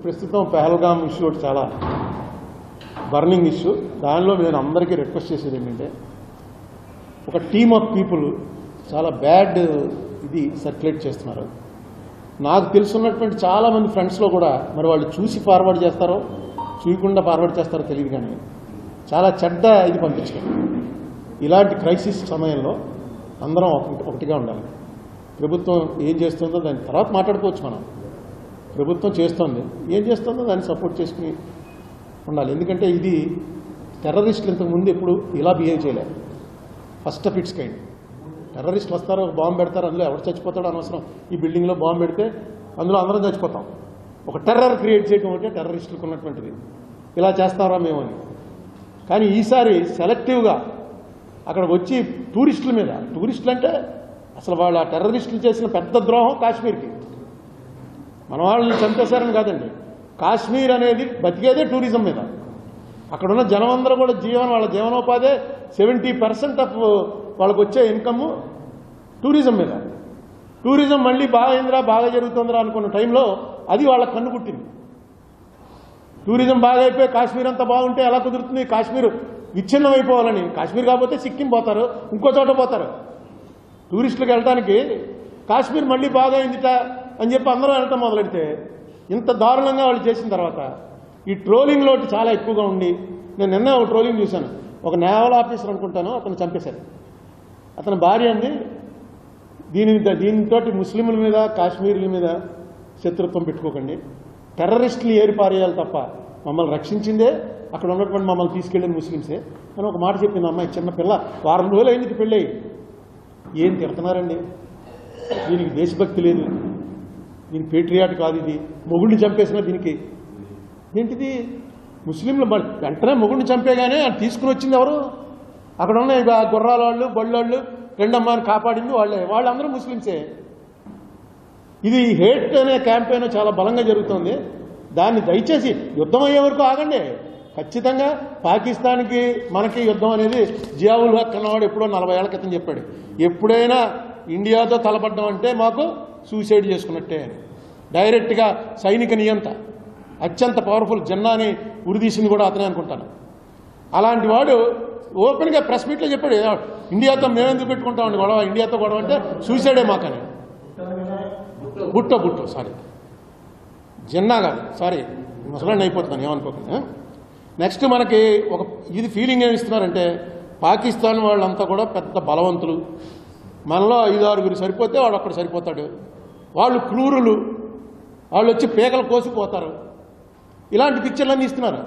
ప్రస్తుతం పహల్గామ్ ఇష్యూ ఒకటి చాలా బర్నింగ్ ఇష్యూ. దానిలో నేను అందరికీ రిక్వెస్ట్ చేసేది ఏంటంటే, ఒక టీమ్ ఆఫ్ పీపుల్ చాలా బ్యాడ్ ఇది సర్క్యులేట్ చేస్తున్నారు. నాకు తెలుసున్నటువంటి చాలామంది ఫ్రెండ్స్లో కూడా మరి వాళ్ళు చూసి ఫార్వర్డ్ చేస్తారో చూయకుండా ఫార్వర్డ్ చేస్తారో తెలియదు, కానీ చాలా చెడ్డ ఇది పంపించడం. ఇలాంటి క్రైసిస్ సమయంలో అందరం ఒకటిగా ఉండాలి. ప్రభుత్వం ఏం చేస్తుందో దాని తర్వాత మాట్లాడుకోవచ్చు. మనం ప్రభుత్వం చేస్తోంది, ఏం చేస్తుందో దాన్ని సపోర్ట్ చేసుకుని ఉండాలి. ఎందుకంటే ఇది టెర్రరిస్టులు ఇంతకుముందు ఎప్పుడు ఇలా బిహేవ్ చేయలేదు. First of it's kind. టెర్రరిస్టులు వస్తారు, బాంబు పెడతారు, అందులో ఎవరు చచ్చిపోతాడో అనవసరం. ఈ బిల్డింగ్లో బాంబు పెడితే అందులో అందరం చచ్చిపోతాం. ఒక టెర్రర్ క్రియేట్ చేయడం అంటే టెర్రరిస్టులకు ఉన్నటువంటిది. ఇలా చేస్తారా మేము అని. కానీ ఈసారి సెలెక్టివ్గా అక్కడ వచ్చి టూరిస్టుల మీద, టూరిస్టులు అంటే అసలు వాళ్ళ టెర్రరిస్టులు చేసిన పెద్ద ద్రోహం కాశ్మీర్కి. మన వాళ్ళని చంపేశారని కాదండి, కాశ్మీర్ అనేది బతికేదే టూరిజం మీద. అక్కడున్న జనం అందరూ కూడా వాళ్ళ జీవనోపాధి 70% ఆఫ్ వాళ్ళకు వచ్చే ఇన్కమ్ టూరిజం మీద. టూరిజం మళ్ళీ బాగా అయిందిరా, బాగా జరుగుతుందిరా అనుకున్న టైంలో అది వాళ్ళ కన్ను కుట్టింది. టూరిజం బాగా అయిపోయి కాశ్మీర్ అంతా బాగుంటే ఎలా కుదురుతుంది? కాశ్మీర్ విచ్ఛిన్నం అయిపోవాలని. కాశ్మీర్ కాకపోతే సిక్కిం పోతారు, ఇంకో చోట పోతారు. టూరిస్టులకు వెళ్ళడానికి కాశ్మీర్ మళ్ళీ బాగా అయిందిట అని చెప్పి అందరూ వెళ్ళటం మొదలెడితే ఇంత దారుణంగా వాళ్ళు చేసిన తర్వాత ఈ ట్రోలింగ్ లోటు చాలా ఎక్కువగా ఉండి, నేను నిన్న ఒక ట్రోలింగ్ చూశాను. ఒక నేవల్ ఆఫీసర్ అనుకుంటాను, అతను చంపేశారు. అతని భార్య అంది, దీనితో ముస్లింల మీద కాశ్మీర్ల మీద శత్రుత్వం పెట్టుకోకండి, టెర్రరిస్టులు ఏరిపారేయాలి తప్ప మమ్మల్ని రక్షించిందే అక్కడ ఉన్నటువంటి మమ్మల్ని తీసుకెళ్ళిన ముస్లింసే అని ఒక మాట చెప్పింది అమ్మాయి. చిన్న పిల్ల, 4 రోజులు అయింది పెళ్ళి. ఏం తిడుతున్నారండి? దీనికి దేశభక్తి లేదు, దీని పేట్రియాట్ కాదు, ఇది మొగుడిని చంపేసినా దీనికి ఏంటిది? ముస్లింలు వెంటనే మొగుడిని చంపేగానే తీసుకుని వచ్చింది ఎవరు? అక్కడ ఉన్న గుర్రాల వాళ్ళు, బళ్ళోళ్ళు, రెండమ్మాని కాపాడింది వాళ్ళే. వాళ్ళందరూ ముస్లింసే. ఇది హేట్ అనే క్యాంపెయిన్ చాలా బలంగా జరుగుతుంది. దాన్ని దయచేసి యుద్ధం అయ్యే వరకు ఆగండి. ఖచ్చితంగా పాకిస్తాన్కి మనకి యుద్ధం అనేది జియావుల్ హక్ అన్నవాడు ఎప్పుడో 40 ఏళ్ల క్రితం చెప్పాడు. ఎప్పుడైనా ఇండియాతో తలపడ్డం అంటే మాకు సూసైడ్ చేసుకున్నట్టే అని. డైరెక్ట్గా సైనిక నియంత అత్యంత పవర్ఫుల్ జన్నాని ఉరిదీసింది కూడా అతనే అనుకుంటాను. అలాంటి వాడు ఓపెన్గా ప్రెస్ మీట్లో చెప్పాడు, ఇండియాతో మేమెందుకు పెట్టుకుంటామండి గొడవ, ఇండియాతో గొడవ అంటే సూసైడే మాకని. బుట్టో సారీ, జన్నా కాదు, సారీ, ముసలాన్ని అయిపోతున్నాను, ఏమనుకోకండి. నెక్స్ట్ మనకి ఒక ఇది ఫీలింగ్ ఏమి ఇస్తున్నారంటే, పాకిస్తాన్ వాళ్ళంతా కూడా పెద్ద బలవంతులు, మనలో 5-6 సరిపోతే వాడు ఒక్కడు సరిపోతాడు, వాళ్ళు క్రూరులు, వాళ్ళు వచ్చి పేకలు కోసిపోతారు, ఇలాంటి పిక్చర్లన్నీ ఇస్తున్నారు.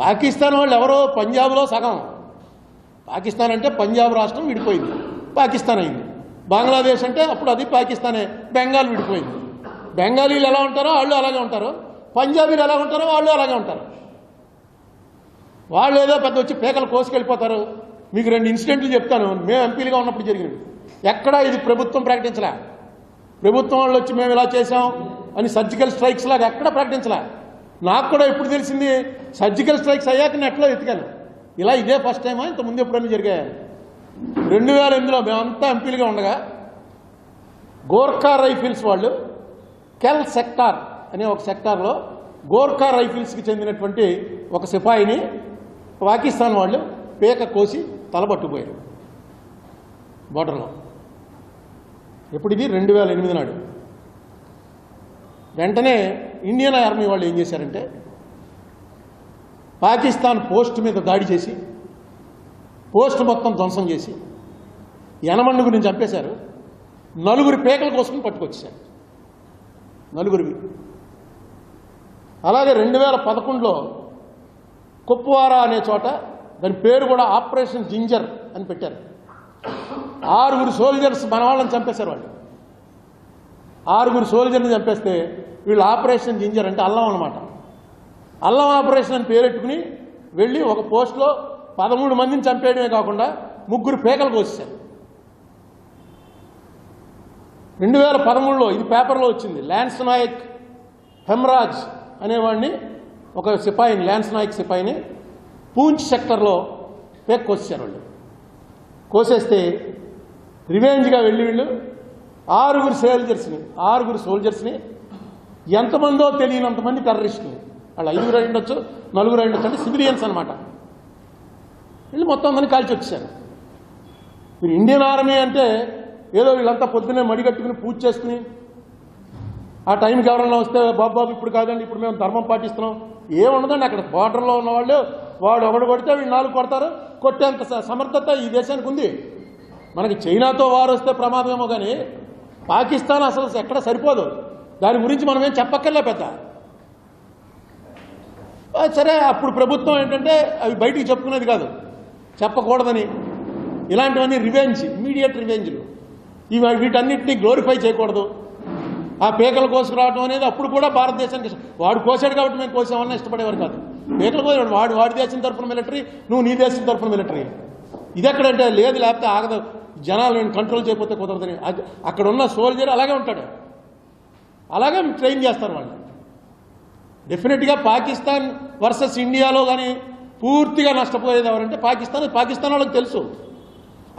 పాకిస్తాన్ వాళ్ళు ఎవరో పంజాబ్లో సగం. పాకిస్తాన్ అంటే పంజాబ్ రాష్ట్రం విడిపోయింది, పాకిస్తాన్ అయింది. బంగ్లాదేశ్ అంటే అప్పుడు అది పాకిస్తానే, బెంగాల్ విడిపోయింది. బెంగాలీలు ఎలా ఉంటారో వాళ్ళు అలాగే ఉంటారు, పంజాబీలు ఎలా ఉంటారో వాళ్ళు అలాగే ఉంటారు. వాళ్ళు ఏదో పెద్ద వచ్చి పేకలు కోసుకెళ్ళిపోతారు. మీకు 2 ఇన్సిడెంట్లు చెప్తాను, మేము ఎంపీలుగా ఉన్నప్పుడు జరిగినవి. ఎక్కడా ఇది ప్రభుత్వం ప్రకటించలే. ప్రభుత్వం వాళ్ళు వచ్చి మేము ఇలా చేసాం అని సర్జికల్ స్ట్రైక్స్ లాగా ఎక్కడ ప్రకటించలే. నాకు కూడా ఎప్పుడు తెలిసింది, సర్జికల్ స్ట్రైక్స్ అయ్యాక నెట్లో ఎత్తికాను. ఇలా ఇదే ఫస్ట్ టైమా, ఇంతకుముందు ఎప్పుడైనా జరిగాయి? 2008లో మేమంతా ఎంపీలుగా ఉండగా గోర్ఖా రైఫిల్స్ వాళ్ళు కెల్ సెక్టార్ అనే ఒక సెక్టార్లో గోర్ఖా రైఫిల్స్కి చెందినటువంటి ఒక సిపాయిని పాకిస్తాన్ వాళ్ళు పేక కోసి తలబట్టుకుపోయారు బోర్డర్లో. ఎప్పుడు ఇది? 2008 నాడు. వెంటనే ఇండియన్ ఆర్మీ వాళ్ళు ఏం చేశారంటే, పాకిస్తాన్ పోస్ట్ మీద దాడి చేసి పోస్ట్ మొత్తం ధ్వంసం చేసి 80 చంపేశారు. 4 పేకల కోసం పట్టుకొచ్చేశారు, 4. అలాగే 2011లో కుప్వారా అనే చోట, దాని పేరు కూడా ఆపరేషన్ జింజర్ అని పెట్టారు. 6 సోల్జర్స్ మన వాళ్ళని చంపేశారు. వాళ్ళు 6 సోల్జర్ని చంపేస్తే వీళ్ళు ఆపరేషన్ జింజర్ అంటే అల్లం అన్నమాట. అల్లం ఆపరేషన్ అని పేరెట్టుకుని వెళ్ళి ఒక పోస్ట్లో 13 మందిని చంపేయడమే కాకుండా 3 పేకలు కోసేశారు. 2013లో ఇది పేపర్లో వచ్చింది. ల్యాన్స్ నాయక్ హెమ్రాజ్ అనేవాడిని, ఒక సిపాయిని, ల్యాన్స్ నాయక్ సిపాయిని పూంచ్ సెక్టర్లో పేక కోసేశారు. వాళ్ళు కోసేస్తే రివెంజ్గా వెళ్ళి వీళ్ళు 6 సోల్జర్స్ని ఎంతమందో తెలియనంతమంది టెర్రరిస్టులు, వాళ్ళు 5 ఉండొచ్చు 4 ఉండొచ్చు, అంటే సివిలియన్స్ అనమాట. వీళ్ళు మొత్తం అందరినీ కాల్చి వచ్చేసారు. మీరు ఇండియన్ ఆర్మీ అంటే ఏదో వీళ్ళంతా పొద్దున్నే మడిగట్టుకుని పూజ చేసుకుని ఆ టైంకి ఎవరన్నా వస్తే బాబు ఇప్పుడు కాదండి, ఇప్పుడు మేము ధర్మం పాటిస్తున్నాం, ఏముండదండి. అక్కడ బార్డర్లో ఉన్నవాళ్ళు వాడు ఒకడు కొడితే వీళ్ళు 4 కొడతారు, కొట్టేంత సమర్థత ఈ దేశానికి ఉంది. మనకి చైనాతో వారు వస్తే ప్రమాదమేమో, కానీ పాకిస్తాన్ అసలు ఎక్కడ సరిపోదు. దాని గురించి మనం ఏం చెప్పక్కర్లే పెద్ద. సరే, అప్పుడు ప్రభుత్వం ఏంటంటే అవి బయటికి చెప్పుకునేది కాదు, చెప్పకూడదని. ఇలాంటివన్నీ రివెంజ్, ఇమీడియట్ రివెంజ్లు, వీటన్నిటినీ గ్లోరిఫై చేయకూడదు. ఆ పేకలు కోసుకురావడం అనేది అప్పుడు కూడా భారతదేశానికి వాడు కోసాడు కాబట్టి మేము కోసామన్నా ఇష్టపడేవారు కాదు. పేకలు కోసాడు వాడి దేశం తరఫున మిలిటరీ, నువ్వు నీ దేశం తరఫున మిలిటరీ. ఇది ఎక్కడంటే లేదు, లేకపోతే ఆగదు, జనాలు నేను కంట్రోల్ చేయకపోతే కుదరదని. అక్కడ ఉన్న సోల్జర్ అలాగే ఉంటాడు, అలాగే ట్రైన్ చేస్తారు వాళ్ళు. డెఫినెట్గా పాకిస్తాన్ వర్సెస్ ఇండియాలో కానీ పూర్తిగా నష్టపోయేది ఎవరంటే పాకిస్తాన్ వాళ్ళకి తెలుసు.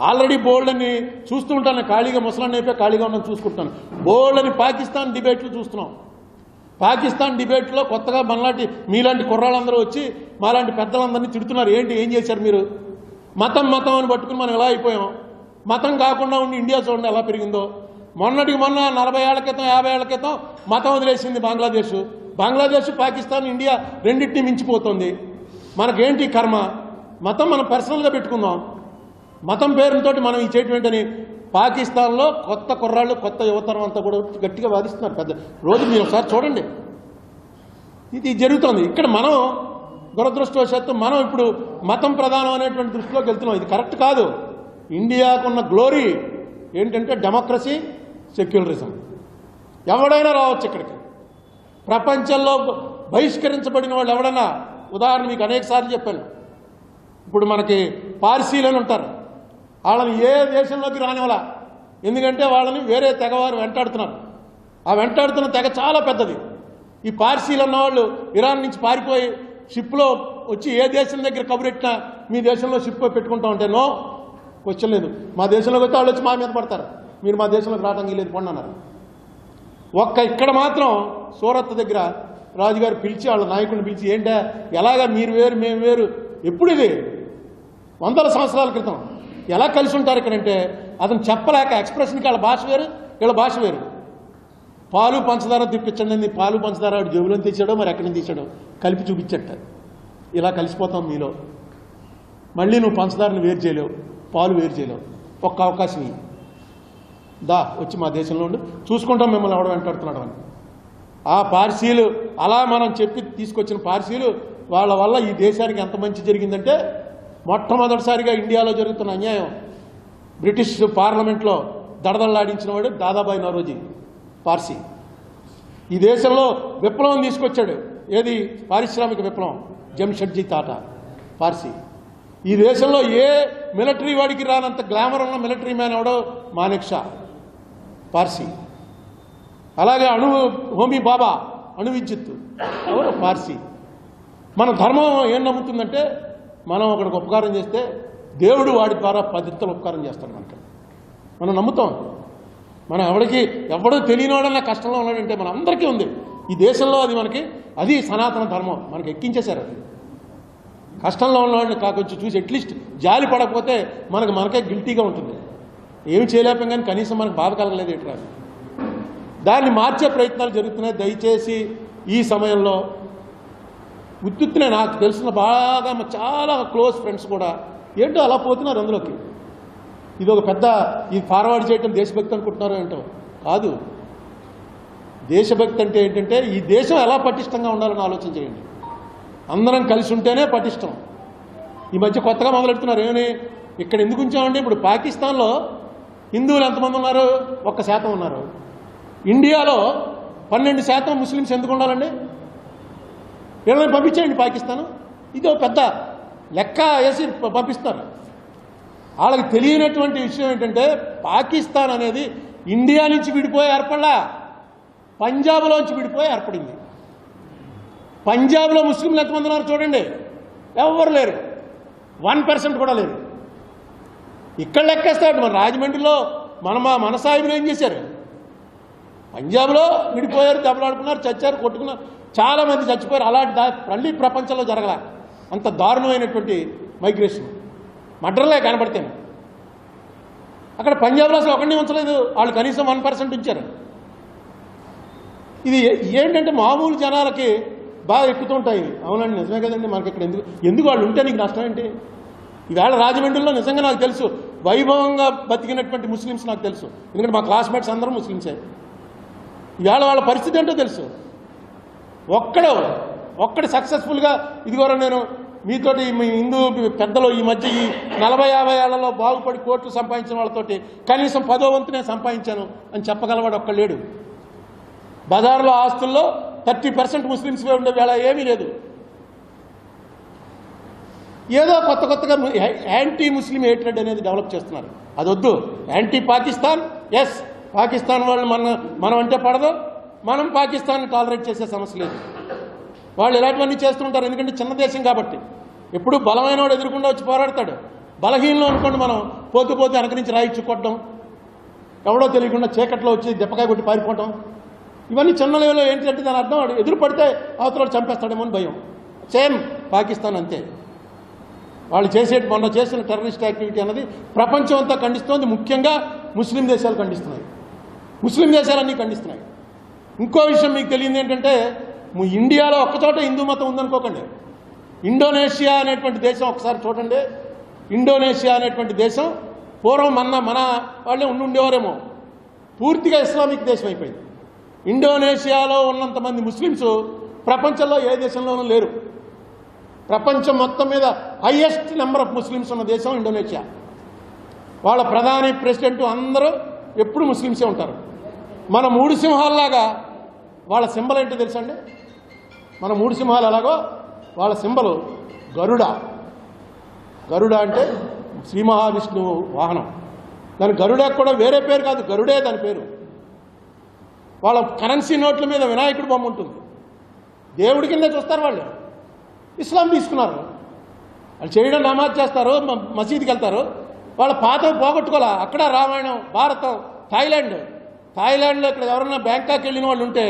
ఆల్రెడీ బోల్డ్ అని చూస్తూ ఉంటాను, ఖాళీగా ముసలాన్ని అయిపోయి ఖాళీగా ఉన్నాను చూసుకుంటాను. బోల్డ్ అని పాకిస్తాన్ డిబేట్లు చూస్తున్నాం. పాకిస్తాన్ డిబేట్లో కొత్తగా మనలాంటి మీలాంటి కుర్రాళ్ళందరూ వచ్చి మాలాంటి పెద్దలందరినీ తిడుతున్నారు. ఏం చేశారు మీరు? మతం అని పట్టుకుని మనం ఎలా అయిపోయాం? మతం కాకుండా ఉండి ఇండియా చూడండి ఎలా పెరిగిందో. మొన్నటికి మొన్న 40 ఏళ్ల క్రితం 50 ఏళ్ల క్రితం మతం వదిలేసింది బంగ్లాదేశ్, పాకిస్తాన్, ఇండియా రెండింటినీ మించిపోతుంది. మనకేంటి కర్మ? మతం మనం పర్సనల్గా పెట్టుకుందాం. మతం పేరుతో మనం ఈ చేయటం ఏంటని పాకిస్తాన్లో కొత్త కుర్రాళ్ళు, కొత్త యువతరం అంతా కూడా గట్టిగా వాదిస్తున్నారు. పెద్ద రోజు మీరు ఒకసారి చూడండి, ఇది జరుగుతుంది. ఇక్కడ మనం దురదృష్టవశాత్తు మనం ఇప్పుడు మతం ప్రధానం అనేటువంటి దృష్టిలోకి వెళ్తున్నాం. ఇది కరెక్ట్ కాదు. ఇండియాకున్న గ్లోరీ ఏంటంటే డెమోక్రసీ, సెక్యులరిజం. ఎవడైనా రావచ్చు ఇక్కడికి. ప్రపంచంలో బహిష్కరించబడిన వాళ్ళు ఎవడైనా, ఉదాహరణ మీకు అనేక సార్లు చెప్పాను. ఇప్పుడు మనకి పార్సీలని ఉంటారు, వాళ్ళని ఏ దేశంలోకి రానివ్వాల. ఎందుకంటే వాళ్ళని వేరే తెగవారు వెంటాడుతున్నారు. ఆ వెంటాడుతున్న తెగ చాలా పెద్దది. ఈ పార్సీలు అన్నవాళ్ళు ఇరాన్ నుంచి పారిపోయి షిప్లో వచ్చి ఏ దేశం దగ్గర కబురెట్టినా మీ దేశంలో షిప్ పెట్టుకుంటా ఉంటే నో క్వశ్చన్ లేదు. మా దేశంలోకి వస్తే వాళ్ళు వచ్చి మా మీద పడతారు, మీరు మా దేశంలోకి రావడానికి లేదు పండి అన్నారు. ఇక్కడ మాత్రం సూరత్ దగ్గర రాజుగారు పిలిచి వాళ్ళ నాయకుడిని పిలిచి, ఏంటా ఎలాగా మీరు వేరు మేము వేరు, ఎప్పుడు ఇది 100 సంవత్సరాల క్రితం ఎలా కలిసి ఉంటారు ఇక్కడంటే అతను చెప్పలేక ఎక్స్ప్రెషన్కి వాళ్ళ భాష వేరు వీళ్ళ భాష వేరు. పాలు పంచదార తెప్పించండి, పాలు పంచదార వాడు జేబులో తీసాడో మరి ఎక్కడి నుంచి తీసాడో కలిపి చూపించట. ఇలా కలిసిపోతాం మీలో. మళ్ళీ నువ్వు పంచదారను వేరు చేయలేవు, పాలు వేరు చేయలేవు. ఒక్క అవకాశం ఇవి, దా వచ్చి మా దేశంలో ఉండి చూసుకుంటాం మిమ్మల్ని ఎవడ వెంటాడుతున్నాడు అని. ఆ పార్సీలు అలా మనం చెప్పి తీసుకొచ్చిన పార్సీలు వాళ్ళ వల్ల ఈ దేశానికి ఎంత మంచి జరిగిందంటే, మొట్టమొదటిసారిగా ఇండియాలో జరుగుతున్న అన్యాయం బ్రిటిష్ పార్లమెంట్లో దడదళ్లాడించిన వాడు దాదాబాయి నౌరోజీ పార్సీ. ఈ దేశంలో విప్లవం తీసుకొచ్చాడు. ఏది? పారిశ్రామిక విప్లవం. జంషెడ్జీ టాటా పార్సీ. ఈ దేశంలో ఏ మిలిటరీ వాడికి రానంత గ్లామర్ ఉన్న మిలిటరీ మ్యాన్ ఎవడో మానెక్ షా పార్సీ. అలాగే హోమీ బాబా అణు విద్యుత్తు ఎవరు? పార్సీ. మన ధర్మం ఏం నమ్ముతుందంటే, మనం ఒకడికి ఉపకారం చేస్తే దేవుడు వాడి ద్వారా 10 రెట్లు ఉపకారం చేస్తాడు మనకి. మనం నమ్ముతాం. మనం ఎవడో తెలియని వాడన్నా కష్టంలో ఉన్నాడంటే మన అందరికీ ఉంది ఈ దేశంలో. అది సనాతన ధర్మం మనకి ఎక్కించేశారు. అది కష్టంలో ఉన్నవాడిని కాకొచ్చి చూసి అట్లీస్ట్ జాలి పడకపోతే మనకే గిల్టీగా ఉంటుంది. ఏమి చేయలేకపోయాం, కానీ కనీసం మనకు బాధ కలగలేదు ఎట్లా. దాన్ని మార్చే ప్రయత్నాలు జరుగుతున్నాయి. దయచేసి ఈ సమయంలో ఉత్తునే నాకు తెలిసిన బాగా చాలా క్లోజ్ ఫ్రెండ్స్ కూడా ఏంటో అలా పోతున్నారు అందులోకి. ఇది ఒక పెద్ద ఇది ఫార్వర్డ్ చేయటం దేశభక్తి అనుకుంటున్నారు ఏంటో కాదు. దేశభక్తి అంటే ఏంటంటే ఈ దేశం ఎలా పటిష్టంగా ఉండాలని ఆలోచన చేయండి. అందరం కలిసి ఉంటేనే పటిష్టం. ఈ మధ్య కొత్తగా మొదలెడుతున్నారు. ఏమని ఇక్కడ ఎందుకు ఉంచామండి? ఇప్పుడు పాకిస్తాన్లో హిందువులు ఎంతమంది ఉన్నారు? 1% ఉన్నారు. ఇండియాలో 12% ముస్లిమ్స్ ఎందుకు ఉండాలండి? వీళ్ళని పంపించేయండి పాకిస్తాన్. ఇది ఒక పెద్ద లెక్క వేసి పంపిస్తారు. వాళ్ళకి తెలియనటువంటి విషయం ఏంటంటే, పాకిస్తాన్ అనేది ఇండియా నుంచి విడిపోయి ఏర్పడలా, పంజాబ్లోంచి విడిపోయి ఏర్పడింది. పంజాబ్లో ముస్లింలు ఎంతమంది ఉన్నారు చూడండి, ఎవరు లేరు, 1% కూడా లేరు. ఇక్కడ లెక్కేస్తాడు. మన రాజమండ్రిలో మన సాహిబులు ఏం చేశారు? పంజాబ్లో విడిపోయారు, దెబ్బలాడుకున్నారు, చచ్చారు, కొట్టుకున్నారు, చాలామంది చచ్చిపోయారు. అలాంటి మళ్ళీ ప్రపంచంలో జరగల అంత దారుణమైనటువంటి మైగ్రేషన్. మర్డర్లే కనబడితేనే అక్కడ పంజాబ్లో అసలు ఒకరిని ఉంచలేదు, వాళ్ళు కనీసం 1% ఉంచారు. ఇది ఏంటంటే మామూలు జనాలకి బాగా ఎక్కుతుంటాయి. అవునండి, నిజమే కదండి, మనకి ఇక్కడ ఎందుకు వాళ్ళు ఉంటే నీకు నష్టం ఏంటి? ఈవేళ రాజమండ్రిలో నిజంగా నాకు తెలుసు వైభవంగా బతికినటువంటి ముస్లిమ్స్ నాకు తెలుసు, ఎందుకంటే మా క్లాస్మేట్స్ అందరూ ముస్లిమ్సే. ఈవేళ వాళ్ళ పరిస్థితి ఏంటో తెలుసు. ఒక్కడు సక్సెస్ఫుల్గా ఇదిగోరా నేను మీతోటి మీ హిందూ పెద్దలు ఈ మధ్య ఈ 40-50 ఏళ్లలో బాగుపడి కోట్లు సంపాదించిన వాళ్ళతోటి కనీసం 10వ వంతు నేను సంపాదించాను అని చెప్పగలవాడు ఒక్క లేడు. బజార్లో ఆస్తుల్లో 30% ముస్లిమ్స్గా ఉండే వేళ ఏమీ లేదు. ఏదో కొత్తగా యాంటీ ముస్లిం హేట్రెడ్ అనేది డెవలప్ చేస్తున్నారు. అది వద్దు. యాంటీ పాకిస్తాన్, ఎస్, పాకిస్తాన్ వాళ్ళు మనం అంటే పడదు, మనం పాకిస్తాన్ని టాలరేట్ చేసే సమస్య లేదు. వాళ్ళు ఇలాంటివన్నీ చేస్తుంటారు, ఎందుకంటే చిన్న దేశం కాబట్టి. ఎప్పుడు బలమైన వాడు ఎదురుకుండా వచ్చి పోరాడతాడు. బలహీనలో అనుకోండి మనం పోతూ వెనక నుంచి రాయిచ్చు కొట్టడం, ఎవడో తెలియకుండా చీకట్లో వచ్చి దెబ్బకాయ కొట్టి పారిపోవటం, ఇవన్నీ చిన్న లెవెల్లో ఏంటంటే దాని అర్థం వాడు ఎదురు పడితే అవతల చంపేస్తాడేమో అని భయం. సేమ్ పాకిస్తాన్ అంతే. వాళ్ళు మొన్న చేసిన టెర్రరిస్ట్ యాక్టివిటీ అన్నది ప్రపంచం అంతా ఖండిస్తోంది. ముఖ్యంగా ముస్లిం దేశాలు ఖండిస్తున్నాయి, ముస్లిం దేశాలన్నీ ఖండిస్తున్నాయి. ఇంకో విషయం మీకు తెలియదు ఏంటంటే, ఇండియాలో ఒక్కచోట హిందూ మతం ఉందనుకోకండి. ఇండోనేషియా అనేటువంటి దేశం ఒకసారి చూడండి. ఇండోనేషియా అనేటువంటి దేశం పూర్వం మన వాళ్ళే ఉండేవారేమో, పూర్తిగా ఇస్లామిక్ దేశం అయిపోయింది. ఇండోనేషియాలో ఉన్నంతమంది ముస్లిమ్స్ ప్రపంచంలో ఏ దేశంలోనూ లేరు. ప్రపంచం మొత్తం మీద హైయెస్ట్ నెంబర్ ఆఫ్ ముస్లిమ్స్ ఉన్న దేశం ఇండోనేషియా. వాళ్ళ ప్రధాని, ప్రెసిడెంట్ అందరూ ఎప్పుడు ముస్లిమ్సే ఉంటారు. మన 3 సింహాలలాగా వాళ్ళ సింబల్ ఏంటో తెలుసండి? మన 3 సింహాలు ఎలాగో వాళ్ళ సింబలు గరుడ. గరుడ అంటే శ్రీ మహావిష్ణువు వాహనం. దాని గరుడ కూడా వేరే పేరు కాదు, గరుడే దాని పేరు. వాళ్ళ కరెన్సీ నోట్ల మీద వినాయకుడి బొమ్మ ఉంటుంది. దేవుడి కింద చూస్తారు వాళ్ళు. ఇస్లాం తీసుకున్నారు. వాళ్ళు చేయడం నమాజ్ చేస్తారు, మసీదుకి వెళ్తారు. వాళ్ళ పాత పోగొట్టుకోలే. అక్కడ రామాయణం, భారతం, థాయిలాండ్లో ఇక్కడ ఎవరన్నా బ్యాంకాక్ వెళ్ళిన వాళ్ళు ఉంటే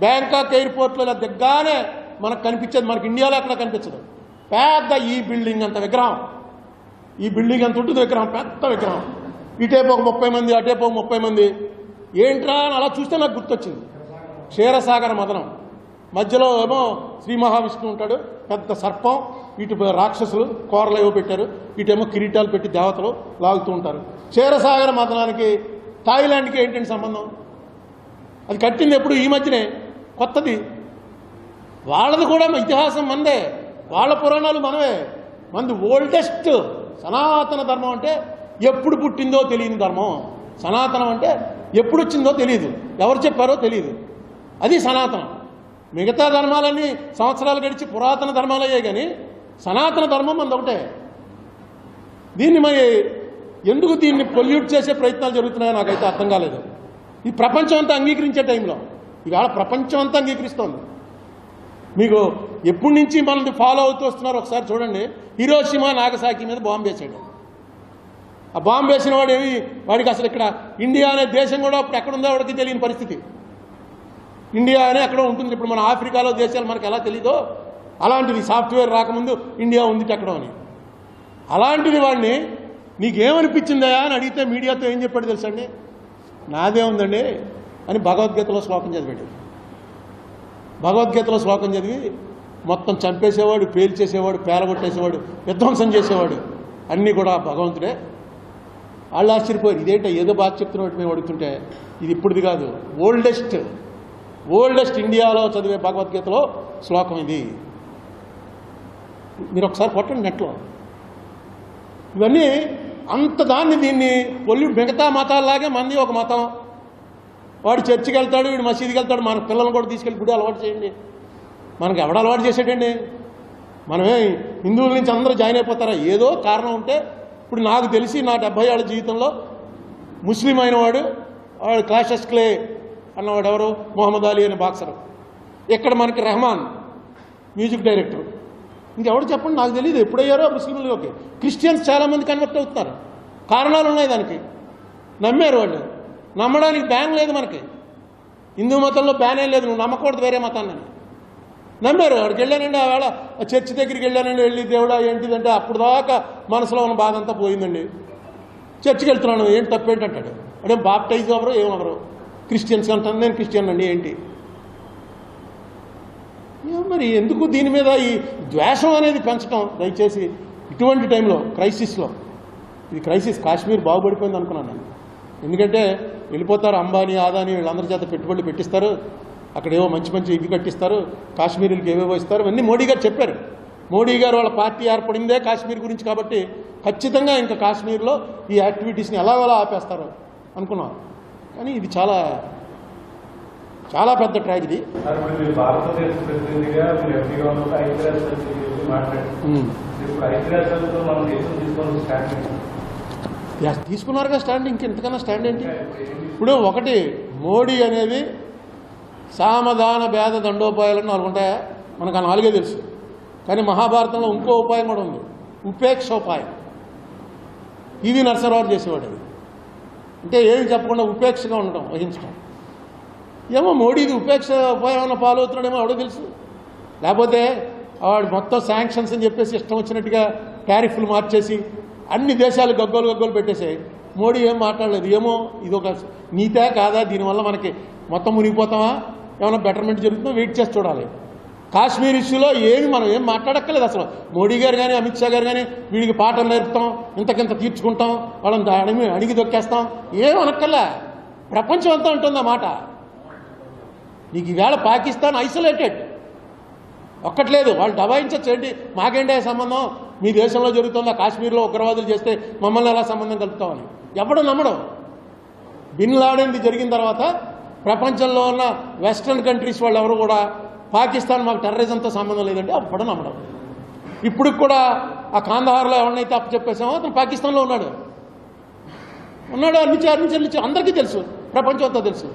బ్యాంకాక్ ఎయిర్పోర్ట్లో ఇలా దిగ్గానే మనకు కనిపించేది. మనకి ఇండియాలో అక్కడ కనిపించదు. పెద్ద ఈ బిల్డింగ్ అంత విగ్రహం, ఈ బిల్డింగ్ అంత ఉంటుంది విగ్రహం, పెద్ద విగ్రహం. ఇటేపు ఒక 30 మంది, అటేపు ఒక 30 మంది. ఏంట్రా అని అలా చూస్తే నాకు గుర్తొచ్చింది క్షీరసాగర మదనం. మధ్యలో ఏమో శ్రీ మహావిష్ణువు ఉంటాడు, పెద్ద సర్పం, ఇటు రాక్షసులు కూరలు ఏవో పెట్టారు, ఇటేమో కిరీటాలు పెట్టి దేవతలు లాగుతూ ఉంటారు. క్షీరసాగర మదనానికి థాయిలాండ్కి ఏంటంటే సంబంధం? అది కట్టింది ఎప్పుడు ఈ మధ్యనే, కొత్తది. వాళ్ళది కూడా ఇతిహాసం మందే, వాళ్ళ పురాణాలు మనమే. మంది ఓల్డెస్ట్ సనాతన ధర్మం అంటే ఎప్పుడు పుట్టిందో తెలియని ధర్మం. సనాతనం అంటే ఎప్పుడు వచ్చిందో తెలియదు, ఎవరు చెప్పారో తెలియదు. అది సనాతనం. మిగతా ధర్మాలన్నీ సంవత్సరాలు గడిచి పురాతన ధర్మాలు అయ్యాయి, కానీ సనాతన ధర్మం మనది ఒకటే. దీన్ని మరి ఎందుకు దీన్ని పొల్యూట్ చేసే ప్రయత్నాలు జరుగుతున్నాయో నాకైతే అర్థం కాలేదు. ఈ ప్రపంచం అంతా అంగీకరించే టైంలో ఇవాళ ప్రపంచం అంతా అంగీకరిస్తోంది. మీకు ఎప్పటి నుంచి మనల్ని ఫాలో అవుతూ వస్తున్నారు ఒకసారి చూడండి. హిరోషిమా నాగసాకి మీద బాంబు వేసాడు. ఆ బాంబు వేసిన వాడికి అసలు ఇక్కడ ఇండియా అనే దేశం కూడా అప్పుడు ఎక్కడుందో వాడికి తెలియని పరిస్థితి. ఇండియా అనే ఎక్కడ ఉంటుంది. ఇప్పుడు మన ఆఫ్రికాలో దేశాలు మనకు ఎలా తెలీదో అలాంటిది సాఫ్ట్వేర్ రాకముందు ఇండియా ఉంది ఎక్కడో అని. అలాంటిది వాడిని నీకేమనిపించిందా అని అడిగితే మీడియాతో ఏం చెప్పాడు తెలుసండి? నాదే ఉందండి అని భగవద్గీతలో శ్లోకం చదివాడు. భగవద్గీతలో శ్లోకం చదివి మొత్తం చంపేసేవాడు, పేల్చేసేవాడు, పేలగొట్టేసేవాడు, విధ్వంసం చేసేవాడు అన్నీ కూడా భగవంతుడే. వాళ్ళు ఆశ్చర్యపోయారు, ఇదేంట ఏదో బాగా చెప్తున్నట్టు మేము అడుగుతుంటే ఇది ఇప్పుడుది కాదు, ఓల్డెస్ట్ ఇండియాలో చదివే భగవద్గీతలో శ్లోకం ఇది. మీరు ఒకసారి కొట్టండి నెట్లో. ఇవన్నీ అంత దీన్ని మిగతా మతాల్లాగే మంది ఒక మతం. వాడు చర్చికి వెళ్తాడు, వీడు మసీదుకి వెళ్తాడు. మన పిల్లలను కూడా తీసుకెళ్ళి గుడి అలవాటు చేయండి. మనకు ఎవడ అలవాటు చేసాడండి? మనమే హిందువుల నుంచి అందరూ జాయిన్ అయిపోతారా? ఏదో కారణం ఉంటే. ఇప్పుడు నాకు తెలిసి నా 70 ఏళ్ళ జీవితంలో ముస్లిం అయిన వాడు క్లాషెస్ క్లే అన్నవాడు ఎవరు? మొహమ్మద్ అలీ అనే బాక్సరు. ఇక్కడ మనకి రెహమాన్ మ్యూజిక్ డైరెక్టర్. ఇంకెవడు చెప్పండి, నాకు తెలియదు ఎప్పుడయ్యారో ముస్లింలోకి. క్రిస్టియన్స్ చాలామంది కన్వర్ట్ అవుతున్నారు. కారణాలు ఉన్నాయి దానికి. నమ్మారు వాళ్ళు. నమ్మడానికి బ్యాన్ లేదు మనకి. హిందూ మతంలో బ్యాన్ ఏం లేదు, నువ్వు నమ్మకూడదు వేరే మతాన్ని. నమ్మారు. అక్కడికి వెళ్ళానండి, ఆవేళ చర్చి దగ్గరికి వెళ్ళానండి, వెళ్ళి దేవుడా ఏంటిదంటే అప్పుడు దాకా మనసులో ఉన్న బాధ అంతా పోయిందండి. చర్చికి వెళ్తున్నాను, ఏంటి తప్పేంటి అంటాడు. అదే బాప్టైజ్ ఎవరు ఏమవరు, క్రిస్టియన్స్ అంటాను, నేను క్రిస్టియన్ అండి ఏంటి. మరి ఎందుకు దీని మీద ఈ ద్వేషం అనేది పెంచడం దయచేసి ఇటువంటి టైంలో క్రైసిస్లో. ఇది క్రైసిస్, కాశ్మీర్ బాగుపడిపోయింది అనుకున్నాను నేను. ఎందుకంటే వెళ్ళిపోతారు అంబానీ ఆదానీ వీళ్ళందరి చేత పెట్టుబడులు పెట్టిస్తారు, అక్కడేవో మంచి మంచి ఇవి కట్టిస్తారు, కాశ్మీరులకి ఏవేవో ఇస్తారు. ఇవన్నీ మోడీ గారు చెప్పారు. మోడీ గారు వాళ్ళ పార్టీ ఏర్పడిందే కాశ్మీర్ గురించి కాబట్టి ఖచ్చితంగా ఇంకా కాశ్మీర్లో ఈ యాక్టివిటీస్ని ఎలాగోలా ఆపేస్తారు అనుకున్నాం. కానీ ఇది చాలా చాలా పెద్ద ట్రాజడీ. తీసుకున్నారుగా స్టాండ్, ఇంకెంతకన్నా స్టాండ్ ఏంటి? ఇప్పుడు ఒకటి, మోడీ అనేది సామధాన భేద దండోపాయాలని 4 ఉంటాయా? మనకు ఆ 4 తెలుసు. కానీ మహాభారతంలో ఇంకో ఉపాయం కూడా ఉంది, ఉపేక్షోపాయం. పివి నరసింహరావు చేసేవాడు. అది అంటే ఏమి చెప్పకుండా ఉపేక్షగా ఉండటం, వహించడం. ఏమో మోడీది ఉపేక్ష ఉపాయం పాలవుతున్నాడేమో ఎవడో తెలుసు. లేకపోతే వాడు మొత్తం శాంక్షన్స్ అని చెప్పేసి ఇష్టం వచ్చినట్టుగా టారిఫ్లు మార్చేసి అన్ని దేశాలు గగ్గోలు పెట్టేసాయి. మోడీ ఏం మాట్లాడలేదు. ఏమో ఇది ఒక నీతే కాదా, దీనివల్ల మనకి మొత్తం మునిగిపోతామా, ఏమైనా బెటర్మెంట్ జరుగుతుందో వెయిట్ చేసి చూడాలి. కాశ్మీర్ ఇష్యూలో మనం ఏం మాట్లాడక్కర్లేదు అసలు. మోడీ గారు కానీ అమిత్ షా గారు కానీ వీడికి పాఠం నేర్పుతాం, ఇంతకింత తీర్చుకుంటాం, వాళ్ళని అడిగి దొక్కేస్తాం, ఏం అనక్కర్లే. ప్రపంచం అంతా ఉంటుంది ఆ మాట. నీకు ఈవేళ పాకిస్తాన్ ఐసోలేటెడ్, ఒక్కట్లేదు. వాళ్ళు దబాయించండి, మాకేంటే సంబంధం, మీ దేశంలో జరుగుతుందా, కాశ్మీర్లో ఉగ్రవాదులు చేస్తే మమ్మల్ని ఎలా సంబంధం కలుపుతామని ఎవడు నమ్మడం. బిన్ లాడెన్ది జరిగిన తర్వాత ప్రపంచంలో ఉన్న వెస్ట్రన్ కంట్రీస్ వాళ్ళు ఎవరు కూడా పాకిస్తాన్ మాకు టెర్రరిజంతో సంబంధం లేదంటే అప్పుడు నమ్మడం. ఇప్పుడు కూడా ఆ కాందహార్లో ఎవరినైతే అప్పచెప్పేసామో అతను పాకిస్తాన్లో ఉన్నాడు. అన్ని అందరికీ తెలుసు, ప్రపంచం అంతా తెలుసు.